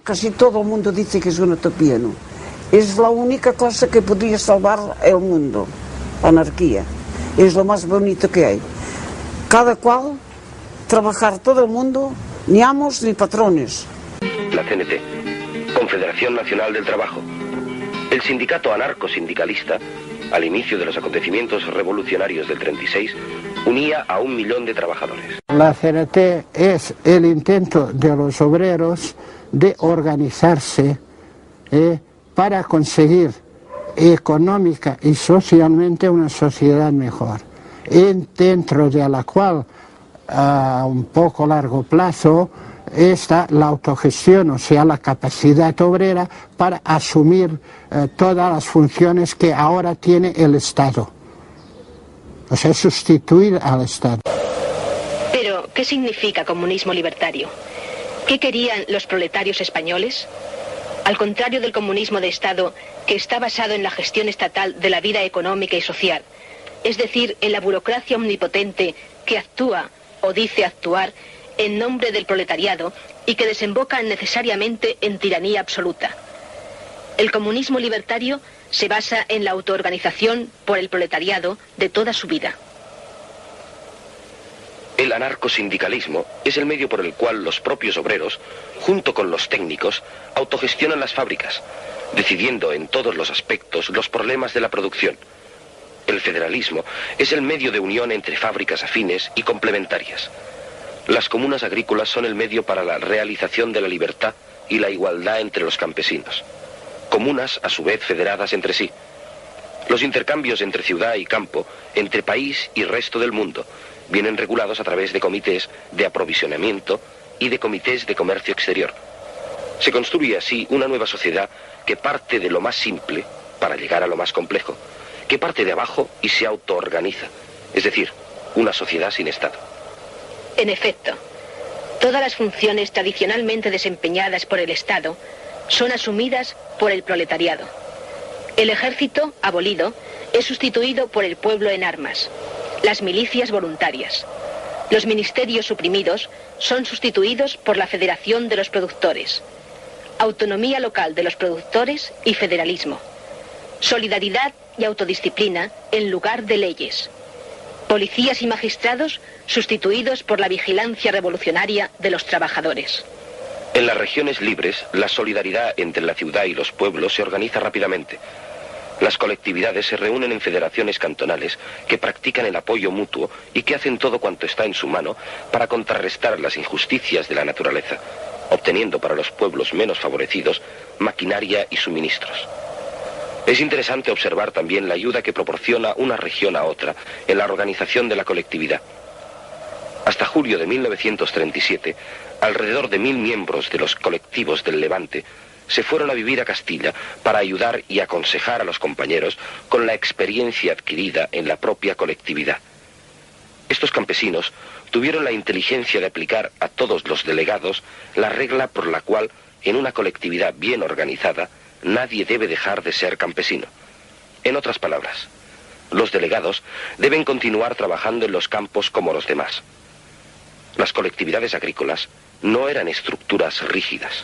casi todo el mundo dice que es una utopía, ¿no? Es la única cosa que podría salvar el mundo, la anarquía. Es lo más bonito que hay. Cada cual, trabajar todo el mundo, ni amos ni patrones. La CNT, Confederación Nacional del Trabajo, el sindicato anarcosindicalista, al inicio de los acontecimientos revolucionarios del 36, unía a 1 millón de trabajadores. La CNT es el intento de los obreros de organizarse para conseguir económica y socialmente una sociedad mejor, dentro de la cual a un poco largo plazo está la autogestión, o sea, la capacidad obrera para asumir todas las funciones que ahora tiene el Estado, o sea, sustituir al Estado. Pero, ¿qué significa comunismo libertario? ¿Qué querían los proletarios españoles? Al contrario del comunismo de Estado, que está basado en la gestión estatal de la vida económica y social, es decir, en la burocracia omnipotente que actúa o dice actuar en nombre del proletariado y que desemboca necesariamente en tiranía absoluta. El comunismo libertario se basa en la autoorganización por el proletariado de toda su vida. El anarcosindicalismo es el medio por el cual los propios obreros, junto con los técnicos, autogestionan las fábricas, decidiendo en todos los aspectos los problemas de la producción. El federalismo es el medio de unión entre fábricas afines y complementarias. Las comunas agrícolas son el medio para la realización de la libertad y la igualdad entre los campesinos. Comunas, a su vez, federadas entre sí. Los intercambios entre ciudad y campo, entre país y resto del mundo, vienen regulados a través de comités de aprovisionamiento y de comités de comercio exterior. Se construye así una nueva sociedad que parte de lo más simple para llegar a lo más complejo, que parte de abajo y se autoorganiza, es decir, una sociedad sin Estado. En efecto, todas las funciones tradicionalmente desempeñadas por el Estado son asumidas por el proletariado. El ejército, abolido, es sustituido por el pueblo en armas, las milicias voluntarias. Los ministerios suprimidos son sustituidos por la Federación de los Productores. Autonomía local de los productores y federalismo. Solidaridad y autodisciplina en lugar de leyes. Policías y magistrados sustituidos por la vigilancia revolucionaria de los trabajadores. En las regiones libres, la solidaridad entre la ciudad y los pueblos se organiza rápidamente. Las colectividades se reúnen en federaciones cantonales que practican el apoyo mutuo y que hacen todo cuanto está en su mano para contrarrestar las injusticias de la naturaleza, obteniendo para los pueblos menos favorecidos maquinaria y suministros. Es interesante observar también la ayuda que proporciona una región a otra en la organización de la colectividad. Hasta julio de 1937, alrededor de 1000 miembros de los colectivos del Levante se fueron a vivir a Castilla para ayudar y aconsejar a los compañeros con la experiencia adquirida en la propia colectividad. Estos campesinos tuvieron la inteligencia de aplicar a todos los delegados la regla por la cual, en una colectividad bien organizada, nadie debe dejar de ser campesino. En otras palabras, los delegados deben continuar trabajando en los campos como los demás. Las colectividades agrícolas no eran estructuras rígidas.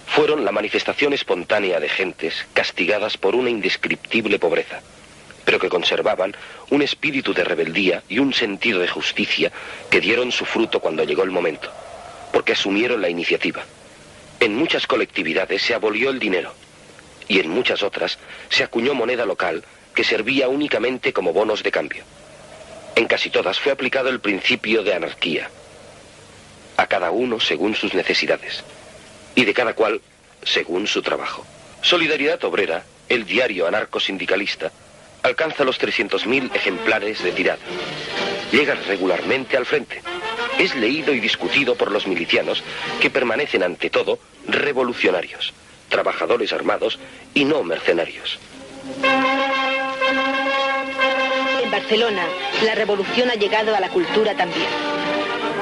Fueron la manifestación espontánea de gentes castigadas por una indescriptible pobreza, pero que conservaban un espíritu de rebeldía y un sentido de justicia que dieron su fruto cuando llegó el momento, porque asumieron la iniciativa. En muchas colectividades se abolió el dinero, y en muchas otras se acuñó moneda local que servía únicamente como bonos de cambio. En casi todas fue aplicado el principio de anarquía, a cada uno según sus necesidades, y de cada cual según su trabajo. Solidaridad Obrera, el diario anarcosindicalista, alcanza los 300.000 ejemplares de tirada. Llega regularmente al frente. Es leído y discutido por los milicianos, que permanecen ante todo revolucionarios, trabajadores armados y no mercenarios. En Barcelona, la revolución ha llegado a la cultura también.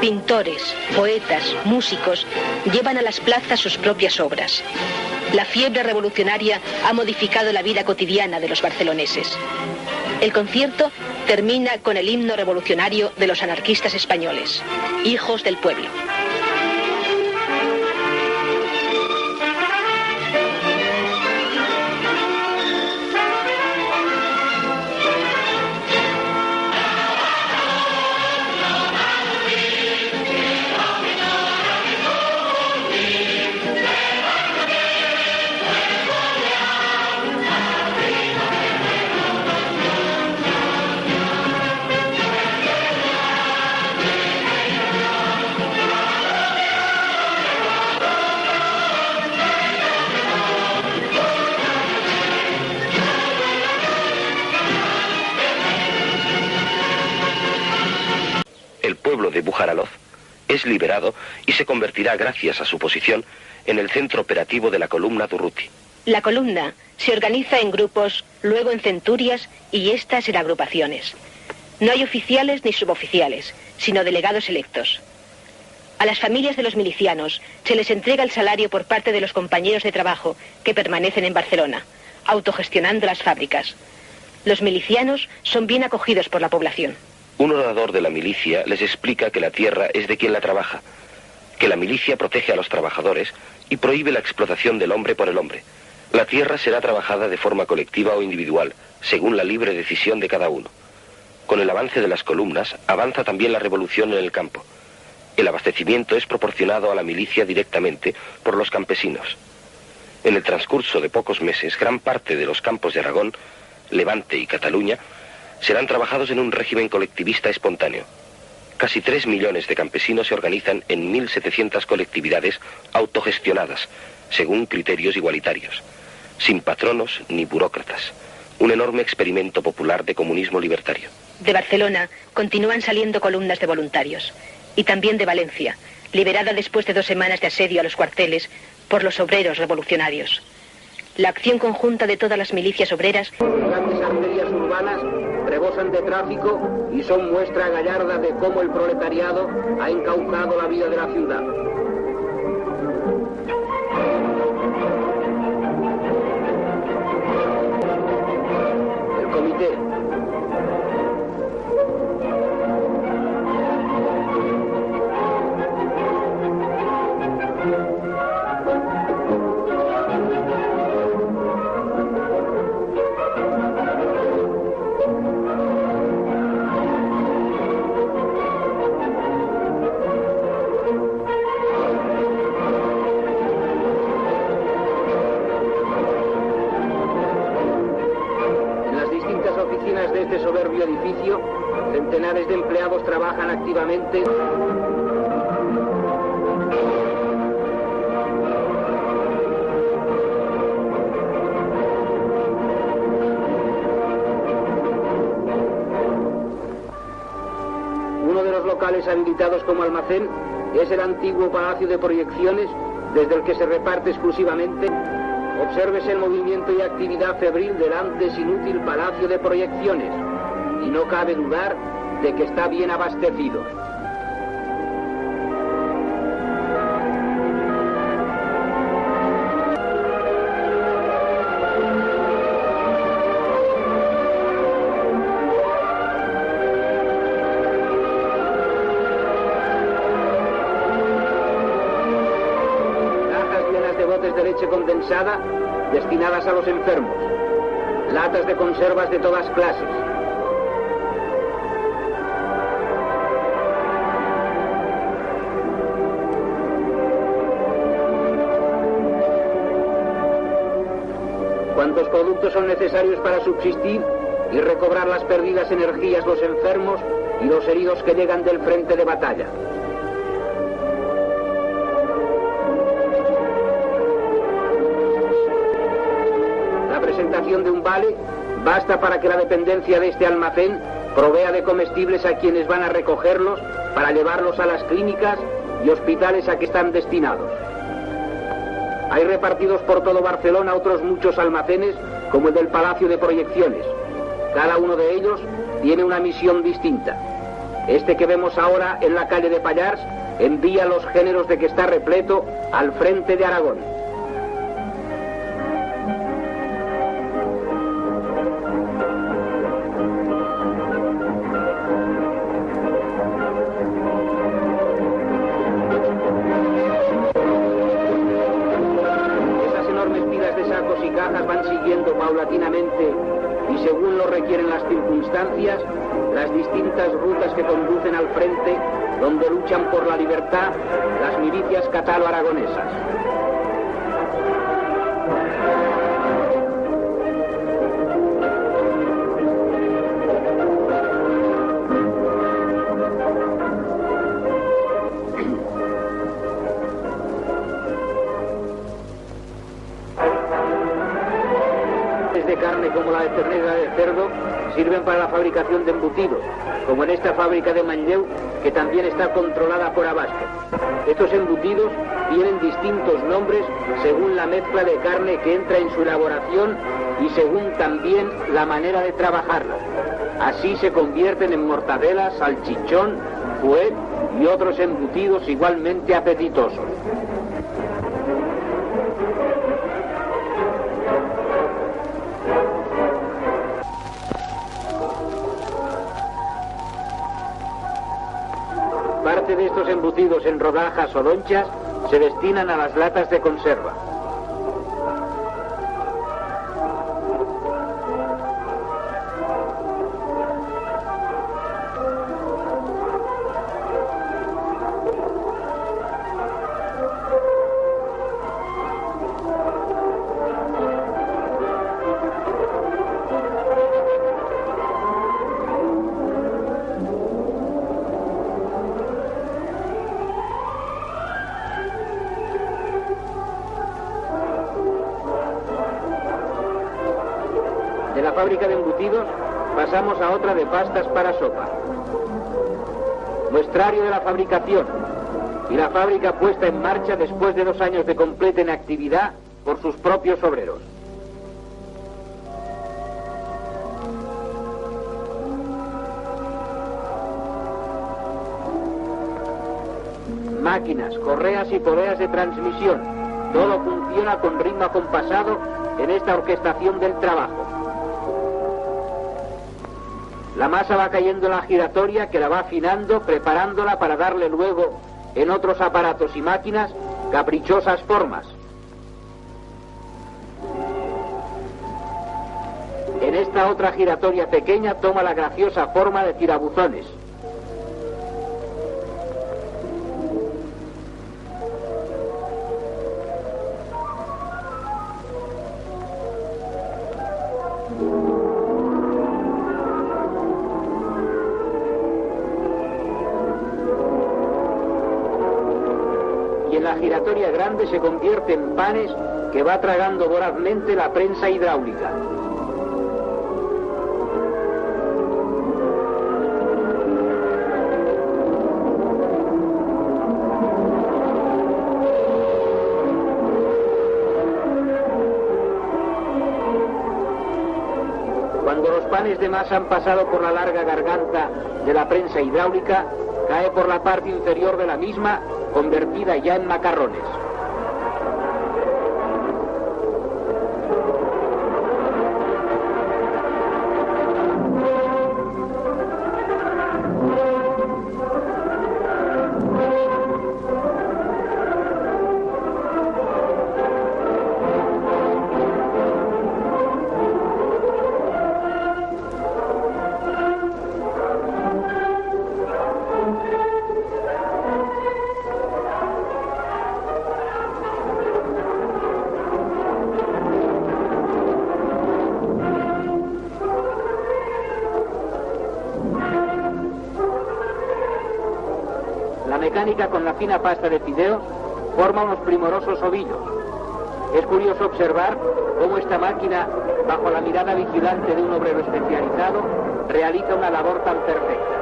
Pintores, poetas, músicos llevan a las plazas sus propias obras. La fiebre revolucionaria ha modificado la vida cotidiana de los barceloneses. El concierto termina con el himno revolucionario de los anarquistas españoles, Hijos del Pueblo. Bujaraloz, es liberado y se convertirá, gracias a su posición, en el centro operativo de la columna Durruti. La columna se organiza en grupos, luego en centurias y estas en agrupaciones. No hay oficiales ni suboficiales, sino delegados electos. A las familias de los milicianos se les entrega el salario por parte de los compañeros de trabajo que permanecen en Barcelona, autogestionando las fábricas. Los milicianos son bien acogidos por la población. Un orador de la milicia les explica que la tierra es de quien la trabaja, que la milicia protege a los trabajadores y prohíbe la explotación del hombre por el hombre. La tierra será trabajada de forma colectiva o individual, según la libre decisión de cada uno. Con el avance de las columnas, avanza también la revolución en el campo. El abastecimiento es proporcionado a la milicia directamente por los campesinos. En el transcurso de pocos meses, gran parte de los campos de Aragón, Levante y Cataluña, serán trabajados en un régimen colectivista espontáneo. Casi 3 millones de campesinos se organizan en 1.700 colectividades autogestionadas, según criterios igualitarios, sin patronos ni burócratas. Un enorme experimento popular de comunismo libertario. De Barcelona continúan saliendo columnas de voluntarios, y también de Valencia, liberada después de 2 semanas de asedio a los cuarteles por los obreros revolucionarios. La acción conjunta de todas las milicias obreras... Grandes arterias urbanas rebosan de tráfico y son muestra gallarda de cómo el proletariado ha encaucado la vida de la ciudad. El comité. De este soberbio edificio, centenares de empleados trabajan activamente. Uno de los locales habilitados como almacén es el antiguo Palacio de Proyecciones, desde el que se reparte exclusivamente. Obsérvese el movimiento y actividad febril del antes inútil Palacio de Proyecciones, y no cabe dudar de que está bien abastecido. De leche condensada destinadas a los enfermos, latas de conservas de todas clases, cuantos productos son necesarios para subsistir y recobrar las perdidas energías los enfermos y los heridos que llegan del frente de batalla. De un vale basta para que la dependencia de este almacén provea de comestibles a quienes van a recogerlos para llevarlos a las clínicas y hospitales a que están destinados. Hay repartidos por todo Barcelona otros muchos almacenes como el del Palacio de Proyecciones. Cada uno de ellos tiene una misión distinta. Este que vemos ahora en la calle de Pallars envía los géneros de que está repleto al frente de Aragón. Van siguiendo paulatinamente y según lo requieren las circunstancias, las distintas rutas que conducen al frente, donde luchan por la libertad las milicias catalo-aragonesas. de carne como la de ternera y la de cerdo sirven para la fabricación de embutidos, como en esta fábrica de Manlleu, que también está controlada por Abasto. Estos embutidos tienen distintos nombres según la mezcla de carne que entra en su elaboración y según también la manera de trabajarla. Así se convierten en mortadela, salchichón, fuet y otros embutidos igualmente apetitosos. Parte de estos embutidos en rodajas o lonchas se destinan a las latas de conserva. De la fábrica de embutidos pasamos a otra de pastas para sopa. Muestrario de la fabricación y la fábrica puesta en marcha después de 2 años de completa inactividad por sus propios obreros. Máquinas, correas y poleas de transmisión. Todo funciona con ritmo acompasado en esta orquestación del trabajo. La masa va cayendo en la giratoria que la va afinando, preparándola para darle luego en otros aparatos y máquinas caprichosas formas. En esta otra giratoria pequeña toma la graciosa forma de tirabuzones. Y en la giratoria grande se convierte en panes que va tragando vorazmente la prensa hidráulica. Cuando los panes de masa han pasado por la larga garganta de la prensa hidráulica, cae por la parte inferior de la misma, convertida ya en macarrones. La mecánica con la fina pasta de fideos forma unos primorosos ovillos. Es curioso observar cómo esta máquina, bajo la mirada vigilante de un obrero especializado, realiza una labor tan perfecta.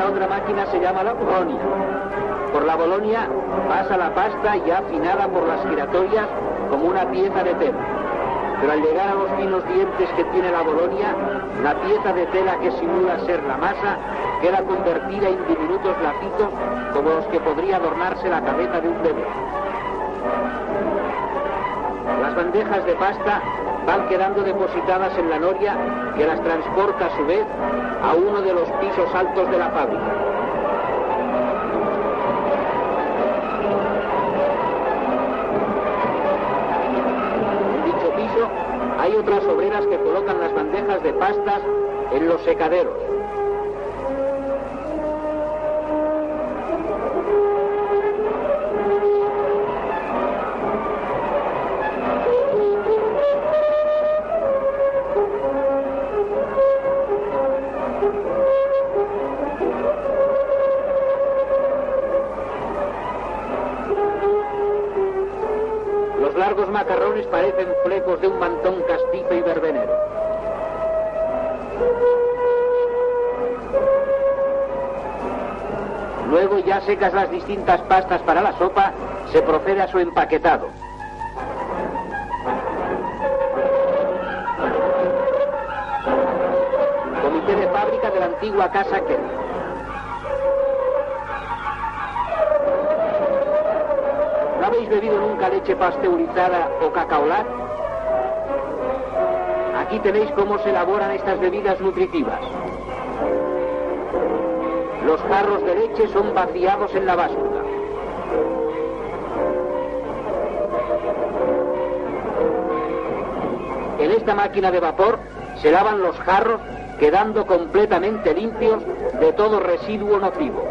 Otra máquina se llama la Bolonia. Por la Bolonia pasa la pasta ya afinada por las giratorias como una pieza de tela. Pero al llegar a los finos dientes que tiene la Bolonia, la pieza de tela que simula ser la masa queda convertida en diminutos lacitos como los que podría adornarse la cabeza de un bebé. Las bandejas de pasta van quedando depositadas en la noria, que las transporta a su vez a uno de los pisos altos de la fábrica. En dicho piso hay otras obreras que colocan las bandejas de pastas en los secaderos. largos macarrones parecen flecos de un mantón castizo y verbenero. Luego, ya secas las distintas pastas para la sopa, se procede a su empaquetado. Comité de fábrica de la antigua Casa Kelly. ¿No habéis bebido nunca leche pasteurizada o cacaolat? Aquí tenéis cómo se elaboran estas bebidas nutritivas. Los jarros de leche son vaciados en la báscula. En esta máquina de vapor se lavan los jarros, quedando completamente limpios de todo residuo nocivo.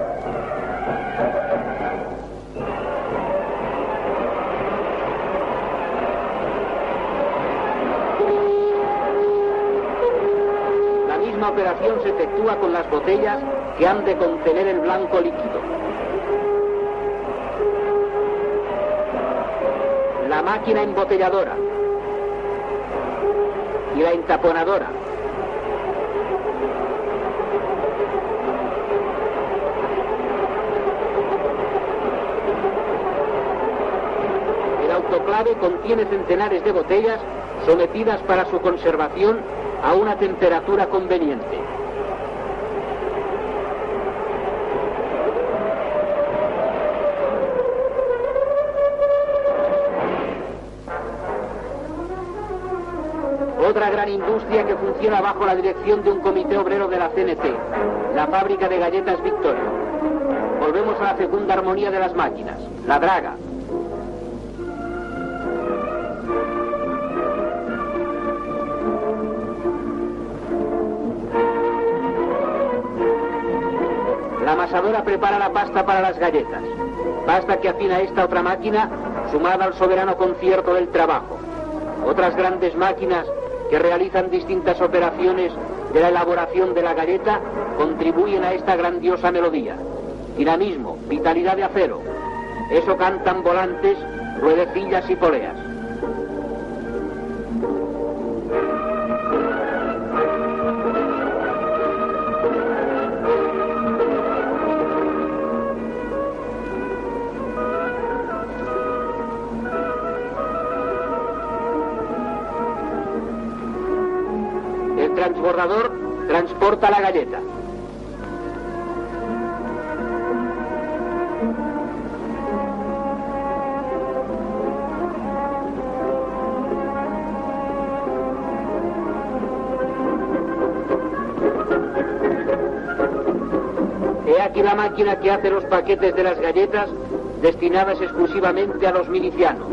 La misma operación se efectúa con las botellas que han de contener el blanco líquido. La máquina embotelladora y la entaponadora. El autoclave contiene centenares de botellas sometidas para su conservación a una temperatura conveniente. Otra gran industria que funciona bajo la dirección de un comité obrero de la CNT, la fábrica de galletas Victoria. Volvemos a la fecunda armonía de las máquinas, la draga. La amasadora prepara la pasta para las galletas, pasta que afina esta otra máquina sumada al soberano concierto del trabajo. Otras grandes máquinas que realizan distintas operaciones de la elaboración de la galleta contribuyen a esta grandiosa melodía. Dinamismo, vitalidad de acero. Eso cantan volantes, ruedecillas y poleas. El transbordador transporta la galleta. He aquí la máquina que hace los paquetes de las galletas destinadas exclusivamente a los milicianos.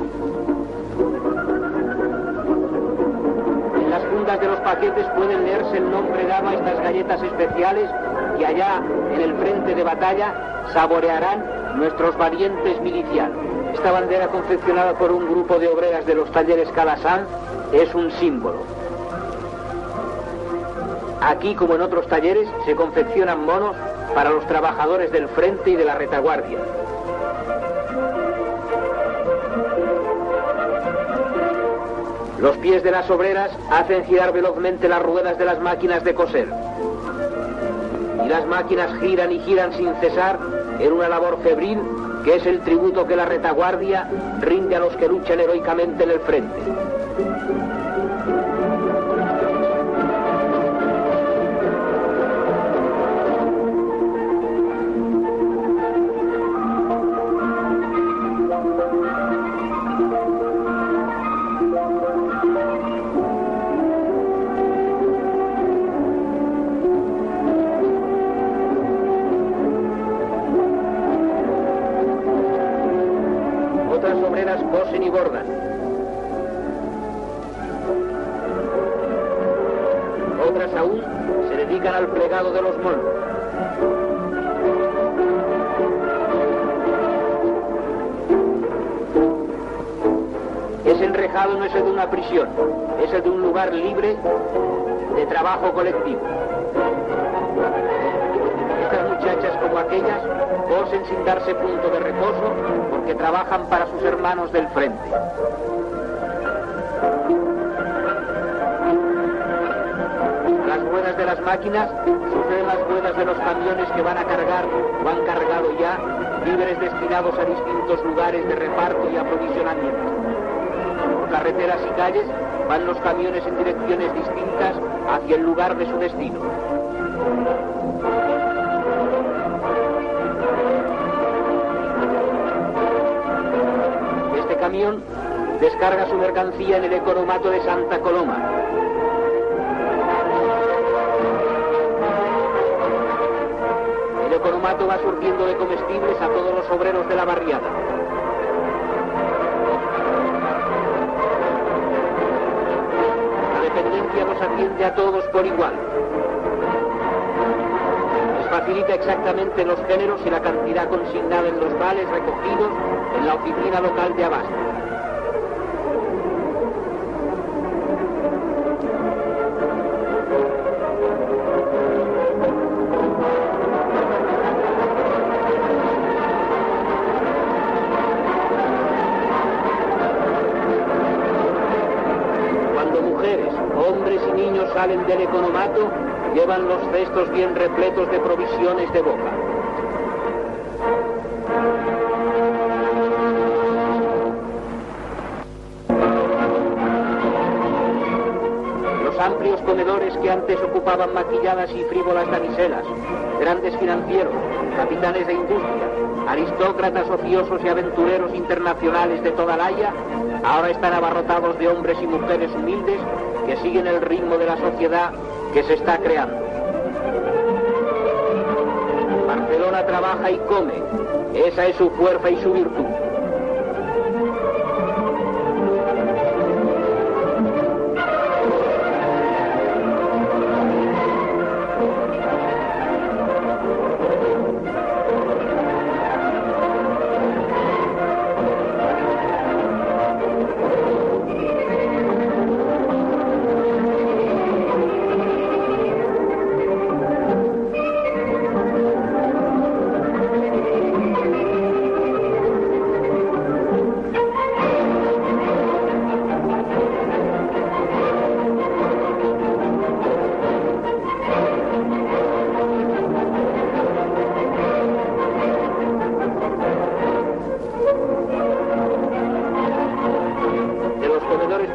En las fundas de los paquetes pueden leerse el nombre dado a estas galletas especiales que allá en el frente de batalla saborearán nuestros valientes milicianos. Esta bandera confeccionada por un grupo de obreras de los talleres Calasanz es un símbolo. Aquí, como en otros talleres, se confeccionan monos para los trabajadores del frente y de la retaguardia. Los pies de las obreras hacen girar velozmente las ruedas de las máquinas de coser. Y las máquinas giran y giran sin cesar en una labor febril que es el tributo que la retaguardia rinde a los que luchan heroicamente en el frente. Cosen y bordan. Otras aún se dedican al plegado de los monos. Ese enrejado no es el de una prisión, es el de un lugar libre de trabajo colectivo. Estas muchachas, como aquellas aquellas cosen sin darse punto de reposo porque trabajan para sus hermanos del frente. A las ruedas de las máquinas suceden las ruedas de los camiones que van a cargar o han cargado ya víveres destinados a distintos lugares de reparto y aprovisionamiento. Por carreteras y calles van los camiones en direcciones distintas hacia el lugar de su destino. Este camión descarga su mercancía en el economato de Santa Coloma. El economato va surtiendo de comestibles a todos los obreros de la barriada. La dependencia los atiende a todos por igual. Les facilita exactamente los géneros y la cantidad consignada en los vales recogidos en la oficina local de abasto. Hombres y niños salen del economato, llevan los cestos bien repletos de provisiones de boca. Los amplios comedores que antes ocupaban maquilladas y frívolas damiselas, grandes financieros, capitanes de industria, aristócratas ociosos y aventureros internacionales de toda la Haya, ahora están abarrotados de hombres y mujeres humildes que siguen el ritmo de la sociedad que se está creando. Barcelona trabaja y come, esa es su fuerza y su virtud.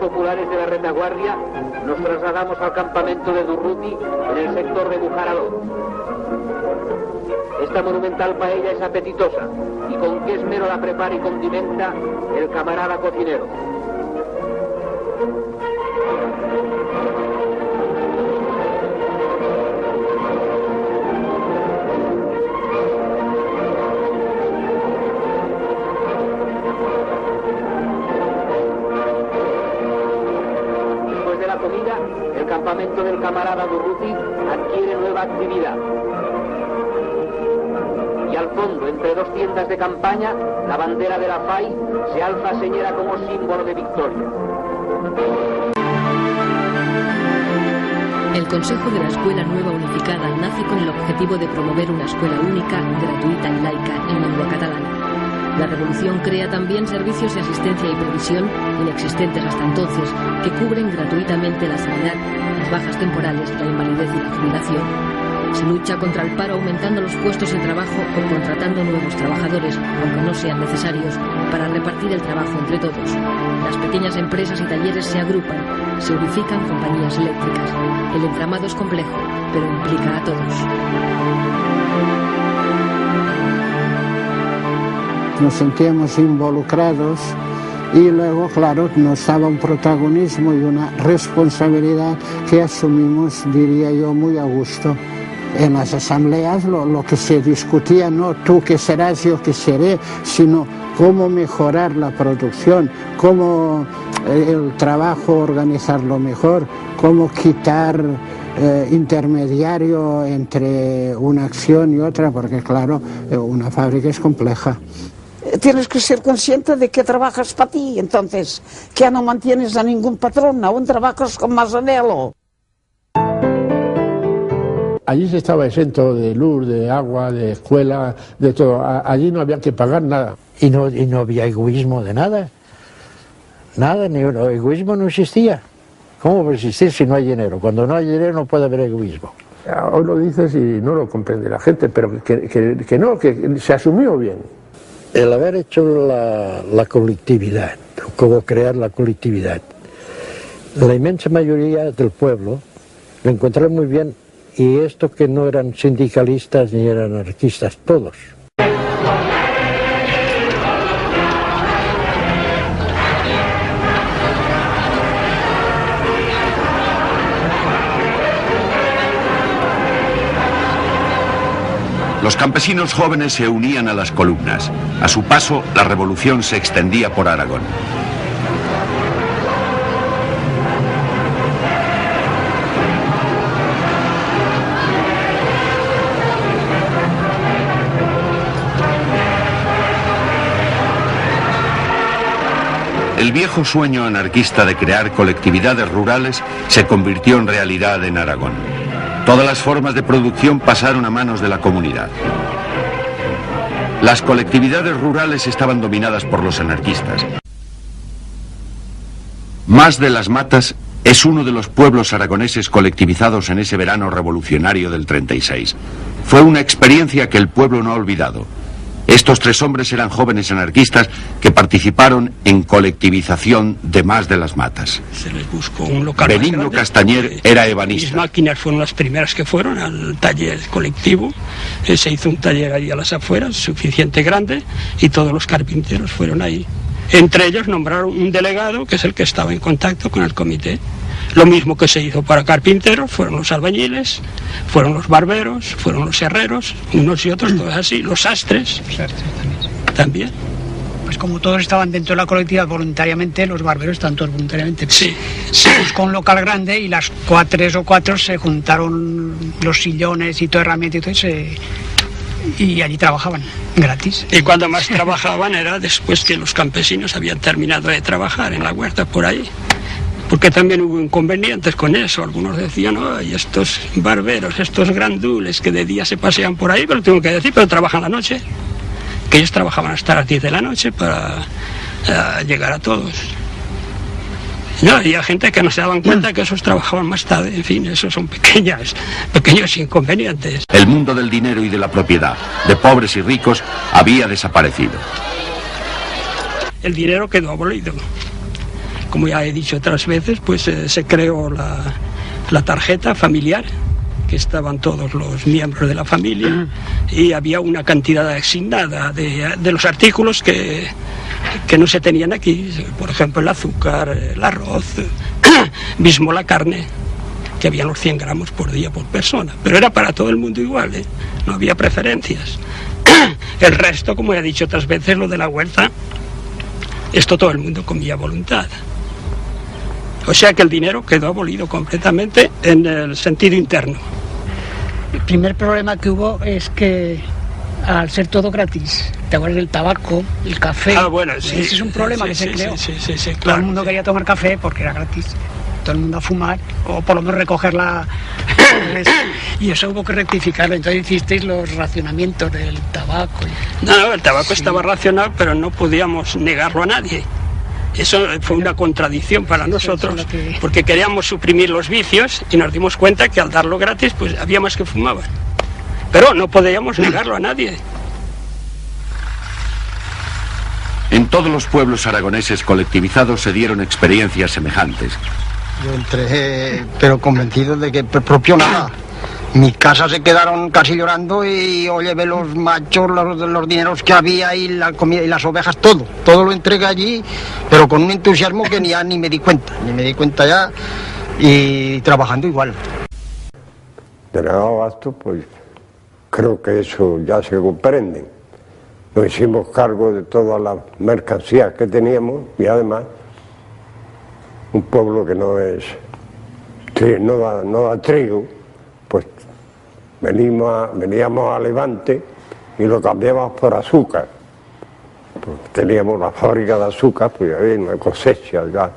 Populares de la retaguardia, nos trasladamos al campamento de Durruti en el sector de Bujarador. Esta monumental paella es apetitosa y con qué esmero la prepara y condimenta el camarada cocinero. El campamento del camarada Durruti adquiere nueva actividad. Y al fondo, entre dos tiendas de campaña, la bandera de la FAI se alza señera como símbolo de victoria. El Consejo de la Escuela Nueva Unificada nace con el objetivo de promover una escuela única, gratuita y laica en lengua catalana. La revolución crea también servicios de asistencia y previsión inexistentes hasta entonces, que cubren gratuitamente la sanidad, las bajas temporales, la invalidez y la jubilación. Se lucha contra el paro aumentando los puestos de trabajo o contratando nuevos trabajadores, aunque no sean necesarios, para repartir el trabajo entre todos. Las pequeñas empresas y talleres se agrupan, se unifican compañías eléctricas. El entramado es complejo, pero implica a todos. Nos sentíamos involucrados y luego, claro, nos daba un protagonismo y una responsabilidad que asumimos, diría yo, muy a gusto. En las asambleas lo que se discutía, no tú que serás, yo que seré, sino cómo mejorar la producción, cómo el trabajo organizarlo mejor, cómo quitar intermediario entre una acción y otra, porque claro, una fábrica es compleja. Tienes que ser consciente de que trabajas para ti, entonces, que ya no mantienes a ningún patrón, aún trabajas con más anhelo. allí se estaba exento de luz, de agua, de escuela, de todo. Allí no había que pagar nada. Y no había egoísmo de nada. Nada, ni egoísmo no existía. ¿Cómo va a existir si no hay dinero? Cuando no hay dinero no puede haber egoísmo. Hoy lo dices y no lo comprende la gente, pero que no, que se asumió bien. El haber hecho la colectividad, como crear la colectividad, la inmensa mayoría del pueblo lo encontraron muy bien, y esto que no eran sindicalistas ni eran anarquistas, todos. Los campesinos jóvenes se unían a las columnas. A su paso, la revolución se extendía por Aragón. El viejo sueño anarquista de crear colectividades rurales se convirtió en realidad en Aragón. Todas las formas de producción pasaron a manos de la comunidad. Las colectividades rurales estaban dominadas por los anarquistas. Mas de las Matas es uno de los pueblos aragoneses colectivizados en ese verano revolucionario del 36. Fue una experiencia que el pueblo no ha olvidado. Estos tres hombres eran jóvenes anarquistas que participaron en colectivización de Mas de las Matas. Se les buscó un local. Benigno Castañer era ebanista. Mis máquinas fueron las primeras que fueron al taller colectivo. Se hizo un taller ahí a las afueras, suficiente grande, y todos los carpinteros fueron ahí. Entre ellos nombraron un delegado, que es el que estaba en contacto con el comité. Lo mismo que se hizo para carpinteros, fueron los albañiles, fueron los barberos, fueron los herreros, unos y otros, todos así, los sastres también. Pues como todos estaban dentro de la colectividad voluntariamente, los barberos están todos voluntariamente. Sí. Se buscó un local grande y las tres o cuatro se juntaron los sillones y toda herramienta y todo eso, y allí trabajaban gratis. Y cuando más trabajaban era después que los campesinos habían terminado de trabajar en la huerta por ahí. Porque también hubo inconvenientes con eso. Algunos decían, ay, estos barberos, estos grandules que de día se pasean por ahí, pero tengo que decir, pero trabajan la noche. Que ellos trabajaban hasta las 10 de la noche para llegar a todos. No, había gente que no se daban cuenta que esos trabajaban más tarde. En fin, esos son pequeños inconvenientes. El mundo del dinero y de la propiedad, de pobres y ricos, había desaparecido. El dinero quedó abolido. Como ya he dicho otras veces, pues se creó la tarjeta familiar, que estaban todos los miembros de la familia, y había una cantidad asignada de los artículos que no se tenían aquí. Por ejemplo, el azúcar, el arroz, mismo la carne, que había los 100 gramos por día por persona. Pero era para todo el mundo igual, ¿eh? No había preferencias. El resto, como he dicho otras veces, lo de la huerta, esto todo el mundo comía a voluntad. O sea que el dinero quedó abolido completamente en el sentido interno. El primer problema que hubo es que al ser todo gratis, te acuerdas del tabaco, el café, bueno, sí, ese es un problema que se creó. Sí, todo claro, el mundo quería tomar café porque era gratis. Todo el mundo a fumar, o por lo menos recogerla. Y eso hubo que rectificarlo. Entonces hicisteis los racionamientos del tabaco. No, el tabaco estaba racionado, pero no podíamos negarlo a nadie. Eso fue una contradicción para nosotros, porque queríamos suprimir los vicios y nos dimos cuenta que al darlo gratis, pues había más que fumaban. Pero no podíamos negarlo a nadie. En todos los pueblos aragoneses colectivizados se dieron experiencias semejantes. Yo entré, pero convencido de que propio nada. Mis casas se quedaron casi llorando y yo llevé los machos, los dineros que había y la comida y las ovejas, todo lo entregué allí, pero con un entusiasmo que ni me di cuenta ya, y trabajando igual. Denegado esto, pues creo que eso ya se comprende. Nos hicimos cargo de todas las mercancías que teníamos y además un pueblo que no da trigo, pues veníamos a Levante y lo cambiamos por azúcar. Pues teníamos la fábrica de azúcar, pues había una cosecha ya.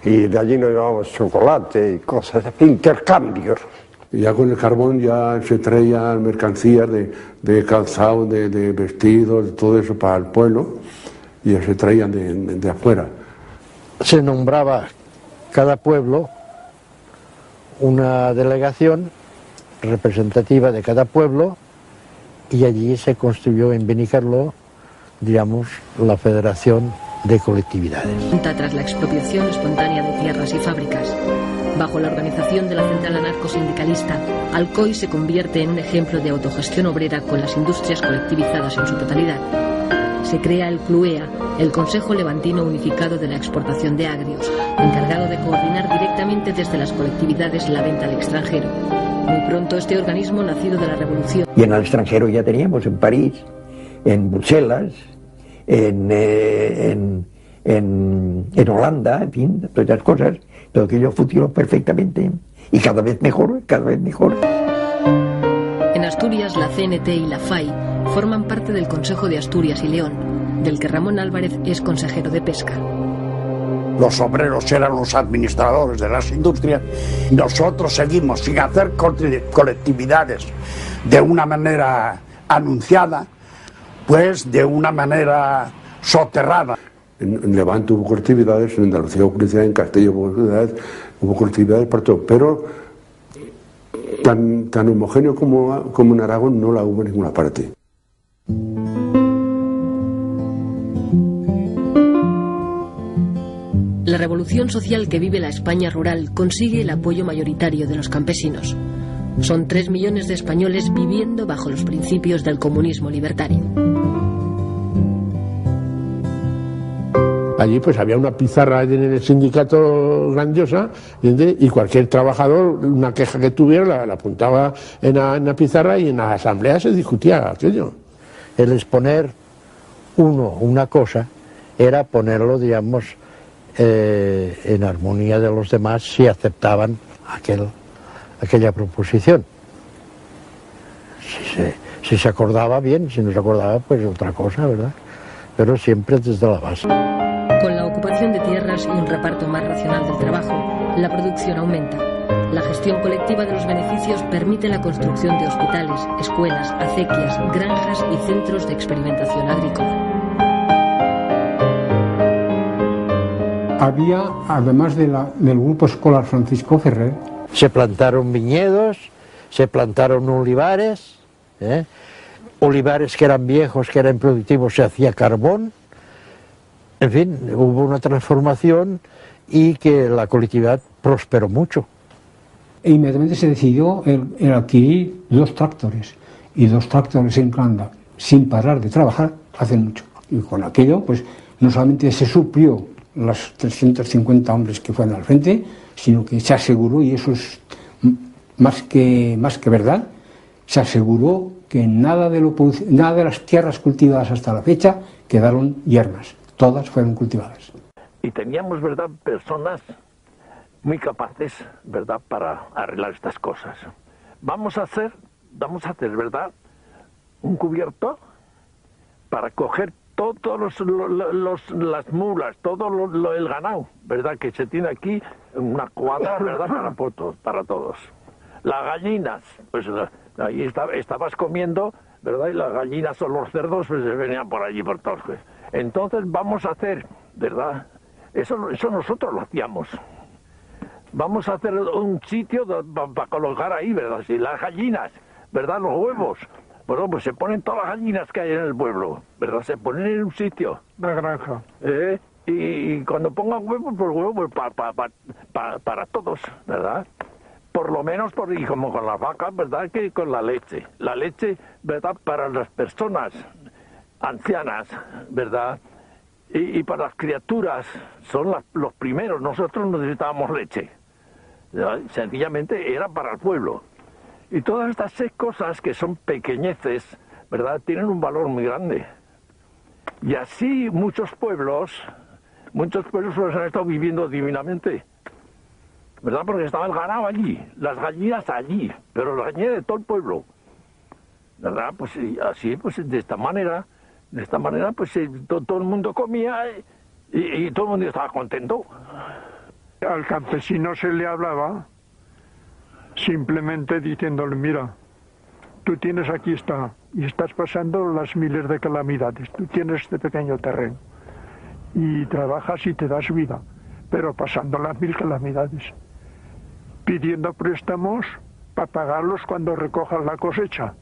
Y de allí nos llevábamos chocolate y cosas, intercambios. Y ya con el carbón ya se traían mercancías de calzado, de vestidos, de todo eso para el pueblo, y ya se traían de afuera. Se nombraba cada pueblo una delegación representativa de cada pueblo, y allí se construyó en Benicarló, digamos, la Federación de Colectividades. Tras la expropiación espontánea de tierras y fábricas, bajo la organización de la Central Anarcosindicalista, Alcoy se convierte en un ejemplo de autogestión obrera con las industrias colectivizadas en su totalidad. Se crea el CLUEA, el Consejo Levantino Unificado de la Exportación de Agrios, encargado de coordinar directamente desde las colectividades la venta al extranjero. Muy pronto este organismo, nacido de la Revolución... Y en el extranjero ya teníamos, en París, en Bruselas, en Holanda, en fin, todas esas cosas, pero que ellos funcionan perfectamente y cada vez mejor, cada vez mejor. En Asturias, la CNT y la FAI forman parte del Consejo de Asturias y León, del que Ramón Álvarez es consejero de Pesca. Los obreros eran los administradores de las industrias. Nosotros seguimos sin hacer colectividades de una manera anunciada, pues de una manera soterrada. En Levante hubo colectividades, en Andalucía hubo colectividades, en Castilla hubo colectividades para todo, pero tan homogéneo como en Aragón no la hubo en ninguna parte. La revolución social que vive la España rural consigue el apoyo mayoritario de los campesinos. Son 3 millones de españoles viviendo bajo los principios del comunismo libertario. Allí pues había una pizarra en el sindicato grandiosa, y cualquier trabajador, una queja que tuviera, la apuntaba en la pizarra, y en la asamblea se discutía aquello. El exponer una cosa era ponerlo, digamos, en armonía de los demás si aceptaban aquella proposición. Si se acordaba bien, si no se acordaba, pues otra cosa, ¿verdad? Pero siempre desde la base. Con la ocupación de tierras y un reparto más racional del trabajo, la producción aumenta. La gestión colectiva de los beneficios permite la construcción de hospitales, escuelas, acequias, granjas y centros de experimentación agrícola. Había, además del grupo escolar Francisco Ferrer, se plantaron viñedos, se plantaron olivares, olivares que eran viejos, que eran productivos, se hacía carbón. En fin, hubo una transformación y que la colectividad prosperó mucho. E inmediatamente se decidió el adquirir 2 tractores, y 2 tractores en Irlanda, sin parar de trabajar, hace mucho. Y con aquello, pues, no solamente se suplió los 350 hombres que fueron al frente, sino que se aseguró, y eso es más que verdad, se aseguró que nada de las tierras cultivadas hasta la fecha quedaron yermas, todas fueron cultivadas. Y teníamos, ¿verdad?, personas muy capaces, ¿verdad?, para arreglar estas cosas. Vamos a hacer, ¿verdad?, un cubierto para coger todos las mulas, todo el ganado, ¿verdad?, que se tiene aquí, una cuadra, ¿verdad?, para todos. Las gallinas, pues ahí estabas comiendo, ¿verdad?, y las gallinas o los cerdos pues venían por allí por todos. Entonces vamos a hacer, ¿verdad?, eso nosotros lo hacíamos. Vamos a hacer un sitio para colocar ahí, ¿verdad?, si las gallinas, ¿verdad?, los huevos. Bueno, pues se ponen todas las gallinas que hay en el pueblo, ¿verdad? Se ponen en un sitio. Una granja. Y cuando pongan huevos, pues huevos para todos, ¿verdad? Por lo menos, y como con las vacas, ¿verdad?, que con la leche. La leche, ¿verdad?, para las personas ancianas, ¿verdad? Y para las criaturas, son los primeros. Nosotros necesitábamos leche. ¿Verdad? Sencillamente era para el pueblo. Y todas estas 6 cosas que son pequeñeces, ¿verdad?, tienen un valor muy grande. Y así muchos pueblos pues han estado viviendo divinamente, ¿verdad?, porque estaba el ganado allí, las gallinas allí, pero las gallinas de todo el pueblo, ¿verdad? Pues así, pues de esta manera, pues todo el mundo comía y todo el mundo estaba contento. Al campesino se le hablaba simplemente diciéndole, mira, tú tienes aquí y estás pasando las miles de calamidades, tú tienes este pequeño terreno y trabajas y te das vida, pero pasando las 1000 calamidades, pidiendo préstamos para pagarlos cuando recojas la cosecha,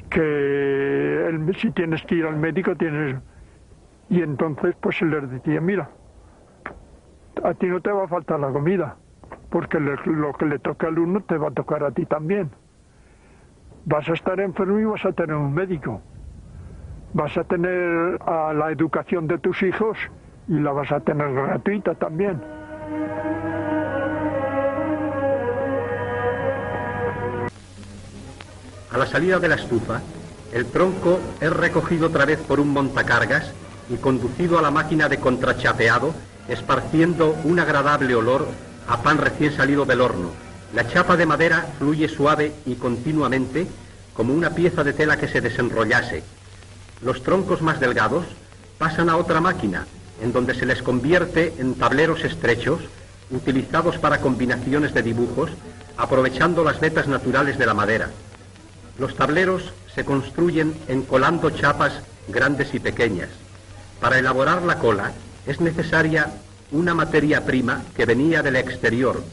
que si tienes que ir al médico tienes... Y entonces pues se les decía, mira, a ti no te va a faltar la comida, porque lo que le toca al uno te va a tocar a ti también. Vas a estar enfermo y vas a tener un médico. Vas a tener a la educación de tus hijos y la vas a tener gratuita también. A la salida de la estufa, el tronco es recogido otra vez por un montacargas y conducido a la máquina de contrachapeado, esparciendo un agradable olor a pan recién salido del horno. La chapa de madera fluye suave y continuamente, como una pieza de tela que se desenrollase. Los troncos más delgados pasan a otra máquina, en donde se les convierte en tableros estrechos, utilizados para combinaciones de dibujos, aprovechando las vetas naturales de la madera. Los tableros se construyen encolando chapas grandes y pequeñas. Para elaborar la cola es necesaria una materia prima que venía del exterior.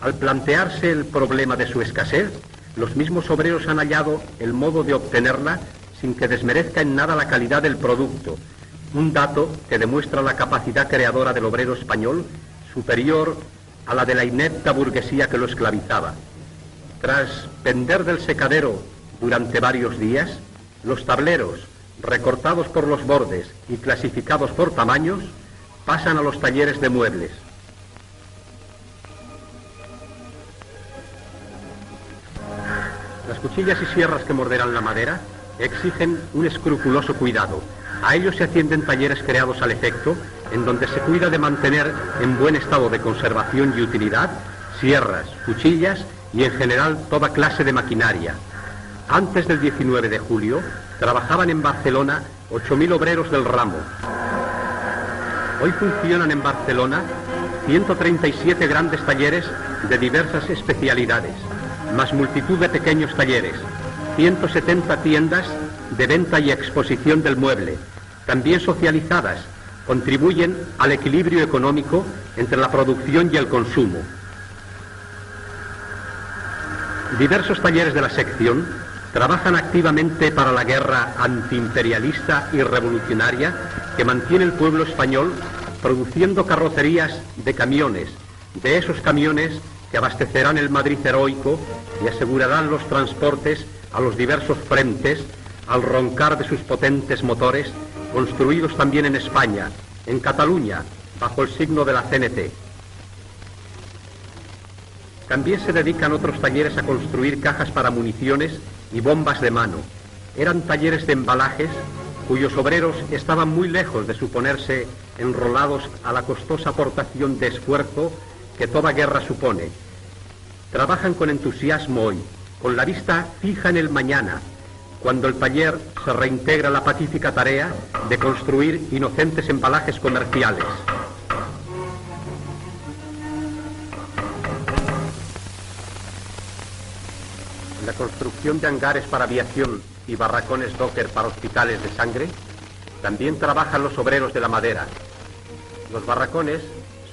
Al plantearse el problema de su escasez, los mismos obreros han hallado el modo de obtenerla sin que desmerezca en nada la calidad del producto, un dato que demuestra la capacidad creadora del obrero español superior a la de la inepta burguesía que lo esclavizaba. Tras pender del secadero durante varios días, los tableros, recortados por los bordes y clasificados por tamaños, pasan a los talleres de muebles. Las cuchillas y sierras que morderán la madera exigen un escrupuloso cuidado. A ellos se atienden talleres creados al efecto, en donde se cuida de mantener en buen estado de conservación y utilidad sierras, cuchillas y en general toda clase de maquinaria. Antes del 19 de julio, trabajaban en Barcelona 8.000 obreros del ramo. Hoy funcionan en Barcelona 137 grandes talleres de diversas especialidades, más multitud de pequeños talleres, 170 tiendas de venta y exposición del mueble, también socializadas, contribuyen al equilibrio económico entre la producción y el consumo. Diversos talleres de la sección trabajan activamente para la guerra antiimperialista y revolucionaria que mantiene el pueblo español produciendo carrocerías de camiones, de esos camiones que abastecerán el Madrid heroico y asegurarán los transportes a los diversos frentes al roncar de sus potentes motores, construidos también en España, en Cataluña, bajo el signo de la CNT. También se dedican otros talleres a construir cajas para municiones y bombas de mano. Eran talleres de embalajes cuyos obreros estaban muy lejos de suponerse enrolados a la costosa aportación de esfuerzo que toda guerra supone. Trabajan con entusiasmo hoy, con la vista fija en el mañana, cuando el taller se reintegra a la pacífica tarea de construir inocentes embalajes comerciales. La construcción de hangares para aviación y barracones docker para hospitales de sangre, también trabajan los obreros de la madera. Los barracones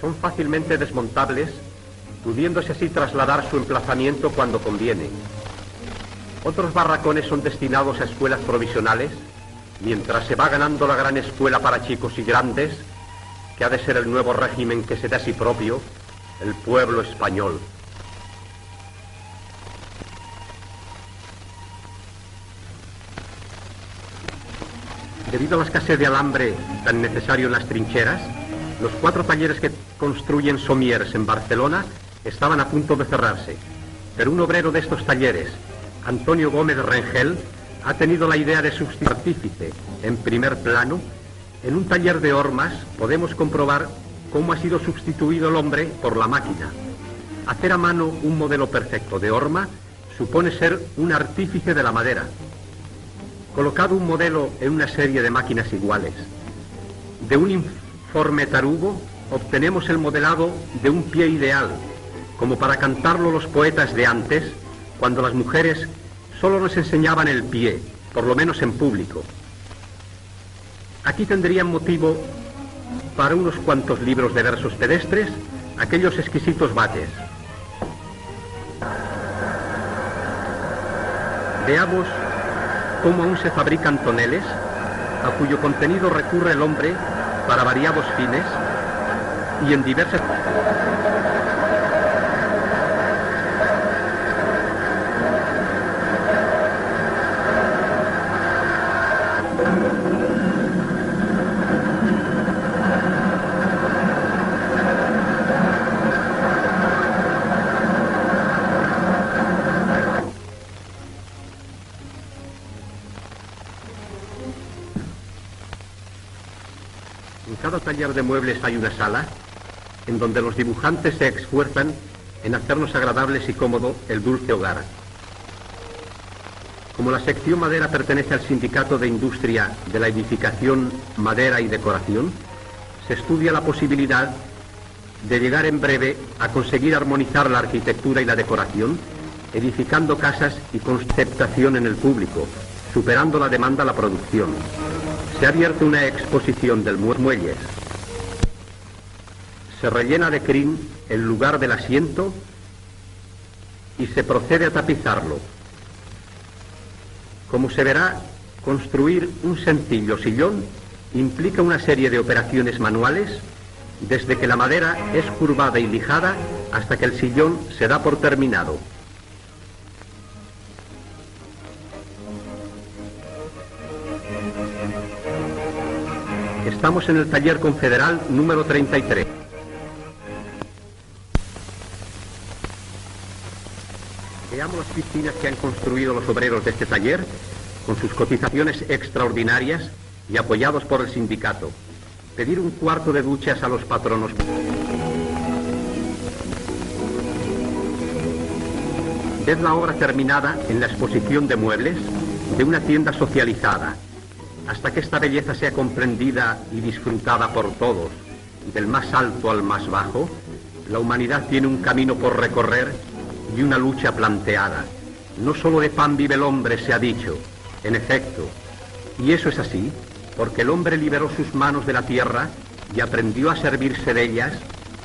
son fácilmente desmontables, pudiéndose así trasladar su emplazamiento cuando conviene. Otros barracones son destinados a escuelas provisionales, mientras se va ganando la gran escuela para chicos y grandes, que ha de ser el nuevo régimen que se da a sí propio, el pueblo español. Debido a la escasez de alambre tan necesario en las trincheras, los 4 talleres que construyen somiers en Barcelona estaban a punto de cerrarse. Pero un obrero de estos talleres, Antonio Gómez Rengel, ha tenido la idea de sustituir artífice en primer plano. En un taller de hormas podemos comprobar cómo ha sido sustituido el hombre por la máquina. Hacer a mano un modelo perfecto de horma supone ser un artífice de la madera. Colocado un modelo en una serie de máquinas iguales, de un informe tarugo obtenemos el modelado de un pie ideal, como para cantarlo los poetas de antes, cuando las mujeres solo nos enseñaban el pie, por lo menos en público. Aquí tendrían motivo para unos cuantos libros de versos pedestres, aquellos exquisitos bates. Veamos cómo aún se fabrican toneles, a cuyo contenido recurre el hombre para variados fines y en diversas... En cada taller de muebles hay una sala en donde los dibujantes se esfuerzan en hacernos agradables y cómodo el dulce hogar. Como la sección madera pertenece al Sindicato de Industria de la Edificación, Madera y Decoración, se estudia la posibilidad de llegar en breve a conseguir armonizar la arquitectura y la decoración, edificando casas y conceptación en el público, superando la demanda a la producción. Se ha abierto una exposición del muelles. Se rellena de crin el lugar del asiento y se procede a tapizarlo. Como se verá, construir un sencillo sillón implica una serie de operaciones manuales, desde que la madera es curvada y lijada hasta que el sillón se da por terminado. Estamos en el taller confederal número 33. Veamos las piscinas que han construido los obreros de este taller, con sus cotizaciones extraordinarias y apoyados por el sindicato. Pedir un cuarto de duchas a los patronos. Ved la obra terminada en la exposición de muebles de una tienda socializada. Hasta que esta belleza sea comprendida y disfrutada por todos, del más alto al más bajo, la humanidad tiene un camino por recorrer y una lucha planteada. No solo de pan vive el hombre, se ha dicho, en efecto. Y eso es así, porque el hombre liberó sus manos de la tierra y aprendió a servirse de ellas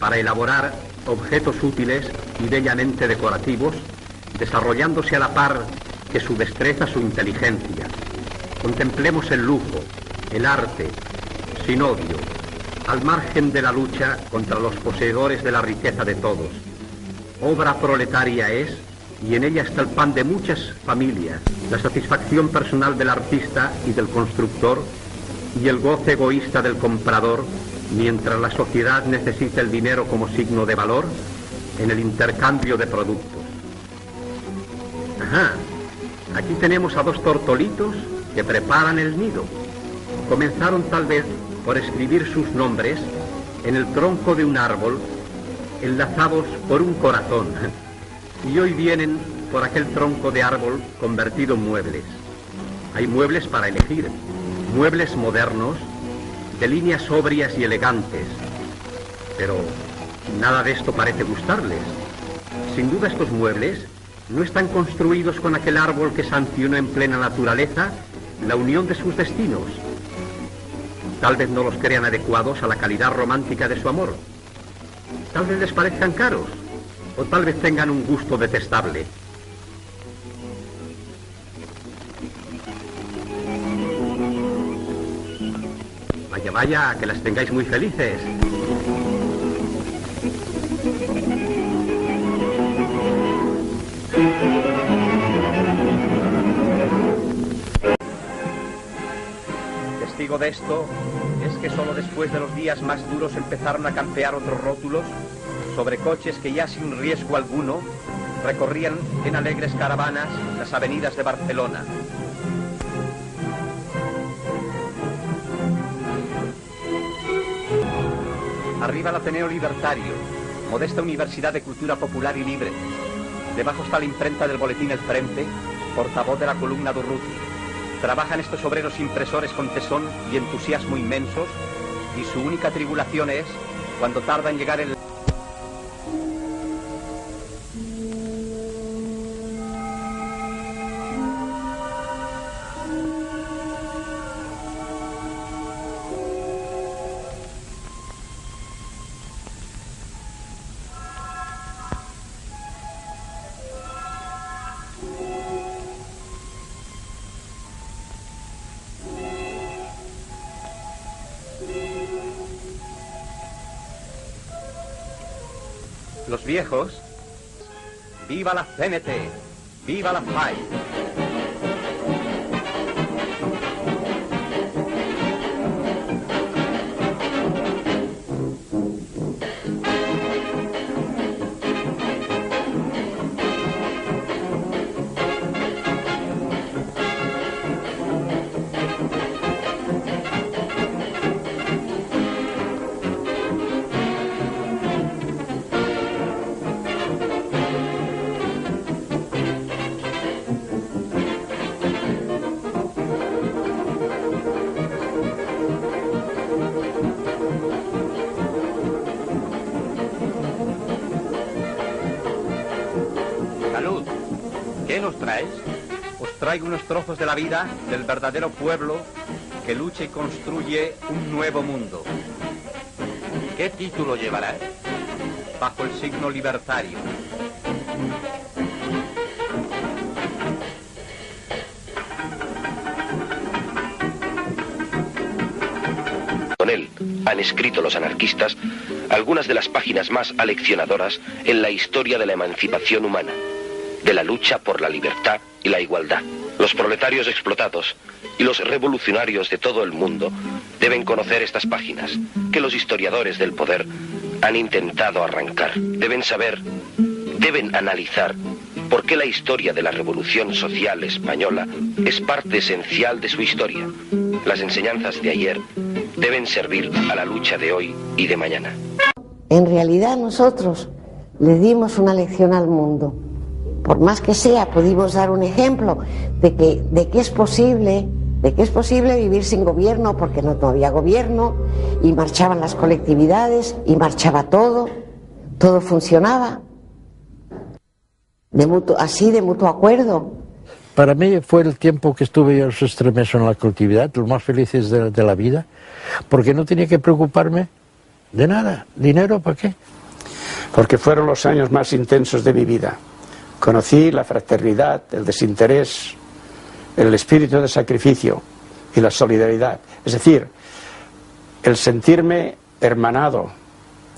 para elaborar objetos útiles y bellamente decorativos, desarrollándose a la par que su destreza, su inteligencia. Contemplemos el lujo, el arte, sin odio, al margen de la lucha contra los poseedores de la riqueza de todos. Obra proletaria es, y en ella está el pan de muchas familias, la satisfacción personal del artista y del constructor, y el goce egoísta del comprador, mientras la sociedad necesita el dinero como signo de valor en el intercambio de productos. Ajá, aquí tenemos a dos tortolitos que preparan el nido. Comenzaron tal vez por escribir sus nombres en el tronco de un árbol, enlazados por un corazón, y hoy vienen por aquel tronco de árbol convertido en muebles. Hay muebles para elegir, muebles modernos, de líneas sobrias y elegantes, pero nada de esto parece gustarles. Sin duda estos muebles no están construidos con aquel árbol que sancionó en plena naturaleza la unión de sus destinos. Tal vez no los crean adecuados a la calidad romántica de su amor. Tal vez les parezcan caros, o tal vez tengan un gusto detestable. Vaya, vaya, que las tengáis muy felices. Testigo de esto es que solo después de los días más duros empezaron a campear otros rótulos sobre coches que ya sin riesgo alguno recorrían en alegres caravanas las avenidas de Barcelona. Arriba el Ateneo Libertario, modesta universidad de cultura popular y libre. Debajo está la imprenta del boletín El Frente, portavoz de la columna Durruti. Trabajan estos obreros impresores con tesón y entusiasmo inmensos, y su única tribulación es cuando tarda en llegar el... Los viejos, viva la CNT, viva la FAI. Salud. ¿Qué nos traes? Os traigo unos trozos de la vida del verdadero pueblo que lucha y construye un nuevo mundo. ¿Qué título llevará? Bajo el signo libertario. Con él han escrito los anarquistas algunas de las páginas más aleccionadoras en la historia de la emancipación humana, de la lucha por la libertad y la igualdad. Los proletarios explotados y los revolucionarios de todo el mundo deben conocer estas páginas que los historiadores del poder han intentado arrancar. Deben saber, deben analizar por qué la historia de la Revolución Social Española es parte esencial de su historia. Las enseñanzas de ayer deben servir a la lucha de hoy y de mañana. En realidad nosotros le dimos una lección al mundo. Por más que sea, pudimos dar un ejemplo de que es posible vivir sin gobierno, porque no había gobierno, y marchaban las colectividades, y marchaba todo funcionaba, de mutuo acuerdo. Para mí fue el tiempo que estuve yo en los extremos en la colectividad, los más felices de la vida, porque no tenía que preocuparme de nada. ¿Dinero para qué? Porque fueron los años más intensos de mi vida. Conocí la fraternidad, el desinterés, el espíritu de sacrificio y la solidaridad. Es decir, el sentirme hermanado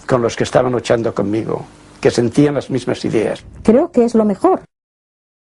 con los que estaban luchando conmigo, que sentían las mismas ideas. Creo que es lo mejor.